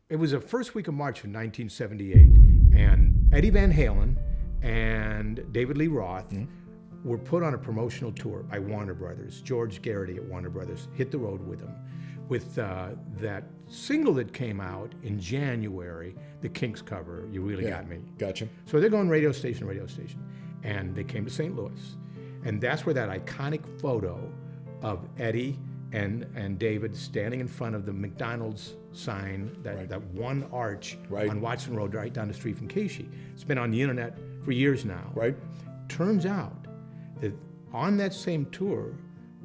It was the first week of March of 1978, and Eddie Van Halen and David Lee Roth were put on a promotional tour by Warner Brothers. George Garrity at Warner Brothers hit the road with them with that single that came out in January, the Kinks cover, You Really Got Me. Gotcha. So they're going radio station, and they came to St. Louis. And that's where that iconic photo of Eddie and David standing in front of the McDonald's sign, that one arch on Watson Road right down the street from Casey. It's been on the internet for years now. Right. Turns out that on that same tour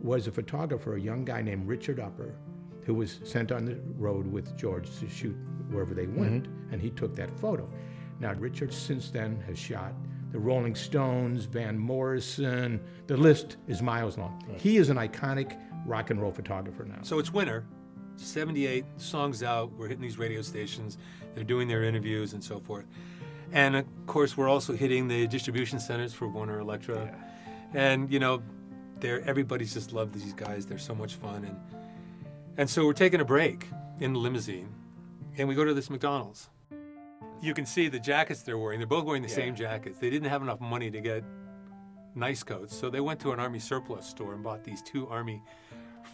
was a photographer, a young guy named Richard Upper, who was sent on the road with George to shoot wherever they went, and he took that photo. Now, Richard since then has shot the Rolling Stones, Van Morrison, the list is miles long. Right. He is an iconic rock and roll photographer now. So it's winter, 78, songs out, we're hitting these radio stations, they're doing their interviews and so forth. And of course, we're also hitting the distribution centers for Warner Electra. Yeah. And you know, everybody's just loved these guys, they're so much fun. And so we're taking a break in the limousine, and we go to this McDonald's. You can see the jackets they're wearing. They're both wearing the same jackets. They didn't have enough money to get nice coats, so they went to an Army surplus store and bought these 2 Army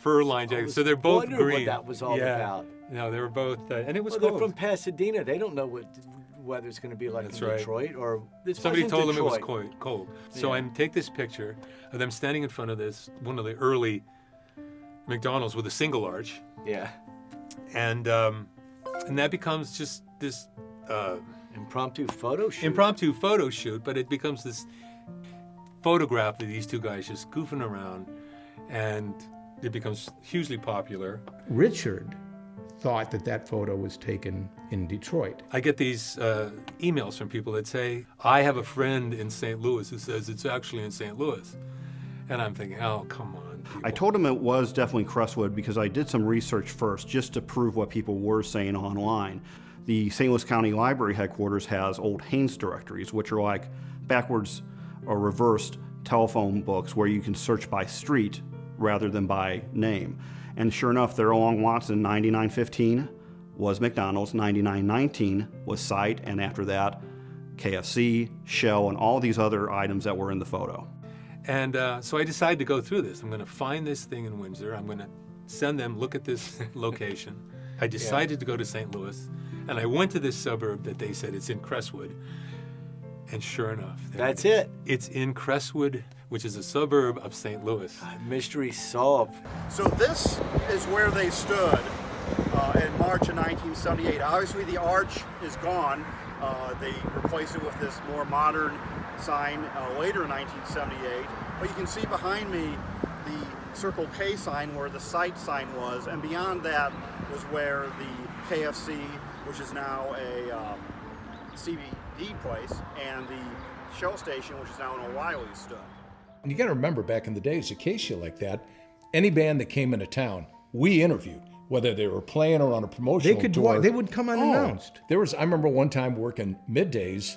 fur-lined jackets. So they're both green. What that was all about. No, they were both, and it was They're cold. from Pasadena. They don't know what weather it's going to be like in Detroit. Or somebody told them it was Detroit. cold. So I take this picture of them standing in front of this, one of the early McDonald's with a single arch. Yeah. And that becomes just this impromptu photo shoot. But it becomes this photograph of these 2 guys just goofing around, and it becomes hugely popular. Richard thought that photo was taken in Detroit. I get these emails from people that say, I have a friend in St. Louis who says it's actually in St. Louis. And I'm thinking, oh, come on, people. I told him it was definitely Crestwood because I did some research first just to prove what people were saying online. The St. Louis County Library headquarters has old Haynes directories, which are like backwards or reversed telephone books where you can search by street rather than by name. And sure enough, there along Watson, 9915 was McDonald's, 9919 was Site, and after that, KFC, Shell, and all these other items that were in the photo. And so I decided to go through this. I'm going to find this thing in Windsor. I'm going to send them, look at this location. I decided to go to St. Louis, and I went to this suburb that they said it's in Crestwood. And sure enough, that's it. It's in Crestwood, which is a suburb of St. Louis. Mystery solved. So this is where they stood in March of 1978. Obviously the arch is gone. They replaced it with this more modern sign later in 1978. But you can see behind me the Circle K sign where the Site sign was, and beyond that was where the KFC, which is now a CBD place, and the Shell station, which is now an O'Reilly's, stood. And you got to remember, back in the days, acacia like that, any band that came into town, we interviewed, whether they were playing or on a promotional tour. They would come unannounced. I remember one time working middays,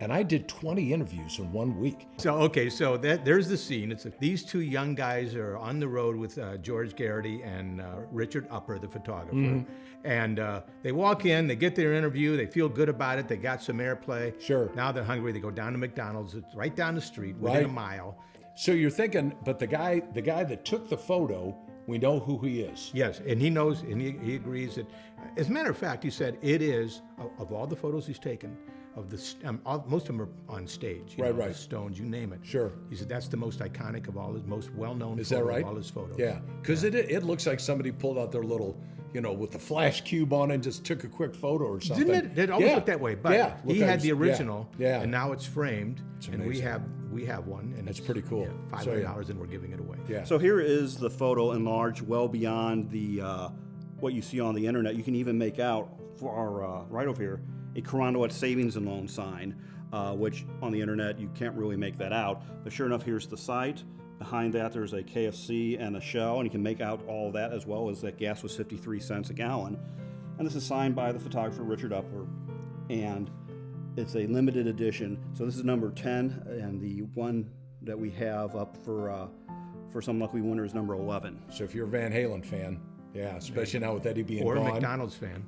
and I did 20 interviews in 1 week. So there's the scene. These 2 young guys are on the road with George Garrity and Richard Upper, the photographer. And they walk in, they get their interview, they feel good about it, they got some airplay. Sure. Now they're hungry, they go down to McDonald's. It's right down the street, within a mile. So you're thinking, but the guy that took the photo, we know who he is. Yes, and he knows, and he agrees that, as a matter of fact, he said it is, of all the photos he's taken, most of them are on stage. Right. The Stones, you name it. Sure. He said that's the most iconic of all his most well-known Is that right? of all his photos. Yeah, because it looks like somebody pulled out their little, with the flash cube on and just took a quick photo or something. Didn't it? It always looked that way. But he had the original, and now it's framed, and we have one, and it's pretty cool. $500, and we're giving it away. Yeah. So here is the photo enlarged well beyond the what you see on the internet. You can even make out right over here a Carondelet Savings and Loan sign, which on the internet you can't really make that out. But sure enough, here's the site. Behind that, there's a KFC and a Shell, and you can make out all of that, as well as that gas was 53 cents a gallon. And this is signed by the photographer Richard Upper, and it's a limited edition. So this is number 10, and the one that we have up for some lucky winner is number 11. So if you're a Van Halen fan, especially now with Eddie being or gone. a McDonald's fan.